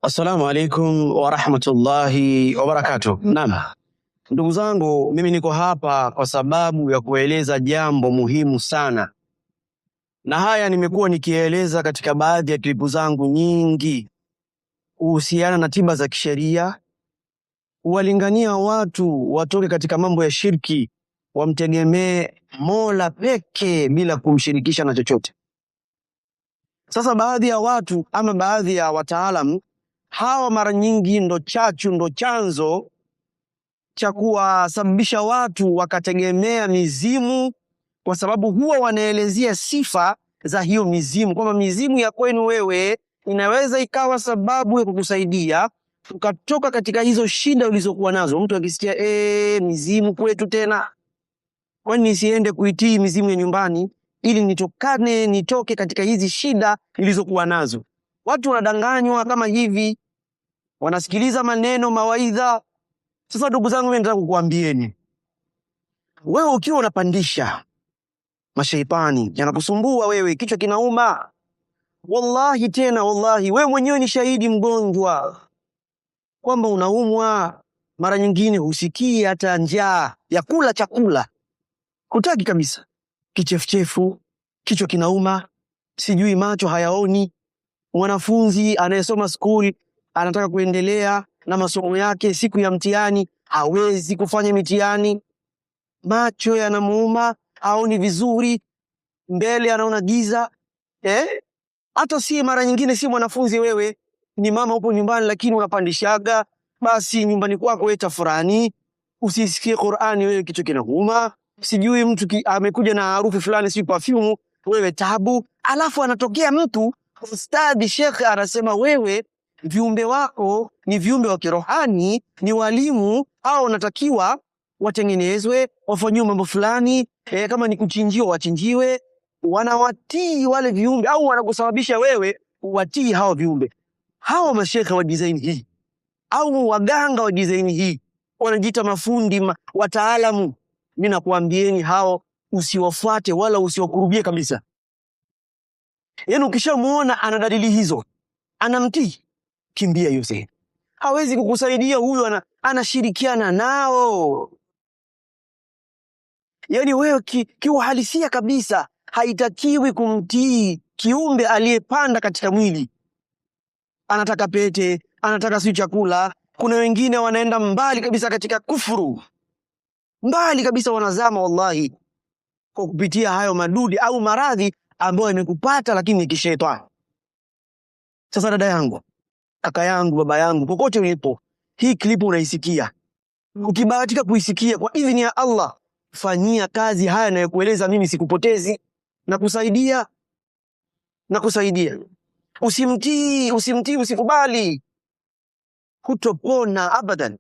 Assalamu alaikum wa rahmatullahi wa barakatuh. Naam. Ndugu zangu, mimi niko hapa kwa sababu ya kueleza jambo muhimu sana. Na haya nimekuwa nikieleza katika baadhi ya klipu zangu nyingi kuhusiana na tiba za kisheria, kuwalingania watu watoke katika mambo ya shirki, wamtegemee Mola peke bila kumshirikisha na chochote. Sasa baadhi ya watu ama baadhi ya wataalamu hawa mara nyingi ndo chanzo cha kuwasababisha watu wakategemea mizimu, kwa sababu huwa wanaelezea sifa za hiyo mizimu, kwamba mizimu ya kwenu wewe inaweza ikawa sababu ya kukusaidia ukatoka katika hizo shida ulizokuwa nazo. Mtu akisikia mizimu kwetu tena, kwani nisiende kuitii mizimu ya nyumbani ili nitoke katika hizi shida nilizokuwa nazo? Watu wanadanganywa kama hivi, wanasikiliza maneno mawaidha. Sasa ndugu zangu, mimi nataka kukuambieni, wewe ukiwa unapandisha mashaitani yanakusumbua wewe, kichwa kinauma, wallahi tena wallahi, wewe mwenyewe ni shahidi mgonjwa kwamba unaumwa. Mara nyingine husikii hata njaa ya kula chakula, hutaki kabisa, kichefuchefu, kichwa kinauma, sijui macho hayaoni. Mwanafunzi anayesoma school anataka kuendelea na masomo yake, siku ya mtihani hawezi kufanya mitihani, macho yanamuuma, haoni vizuri, mbele anaona giza. Hata si mara nyingine si mwanafunzi wewe, ni mama upo nyumbani, lakini unapandishaga basi nyumbani kwako wewe tafurani, usisikie Qur'ani wewe kichwa kinauma, sijui mtu amekuja na harufu fulani, si perfume, wewe tabu. Alafu anatokea mtu ustadi Sheikh anasema wewe viumbe wako ni viumbe wa kirohani, ni walimu, au unatakiwa watengenezwe, wafanyiwe mambo fulani, kama ni kuchinjiwa wachinjiwe. Wanawatii wale viumbe, au wanakusababisha wewe uwatii hao viumbe. Hao mashekha wa design hii au waganga wa design hii wanajiita mafundi wataalamu. Mimi nakuambieni hao usiwafuate wala usiwakurubie kabisa. Yaani ukishamuona ana dalili hizo, anamtii, kimbia hiyo sehemu. Hawezi kukusaidia huyo, anashirikiana nao. Yaani wewe kiuhalisia kabisa haitakiwi kumtii kiumbe aliyepanda katika mwili. Anataka pete, anataka si chakula. Kuna wengine wanaenda mbali kabisa katika kufuru, mbali kabisa, wanazama wallahi kwa kupitia hayo madudi au maradhi ambayo yamekupata, lakini ni kishetani. Sasa dada yangu, kaka yangu, baba yangu, kokote ulipo, hii klipu unaisikia, ukibahatika kuisikia, kwa idhini ya Allah, fanyia kazi haya na kueleza mimi, sikupotezi na kusaidia. Usimtii, usikubali, hutopona abadan.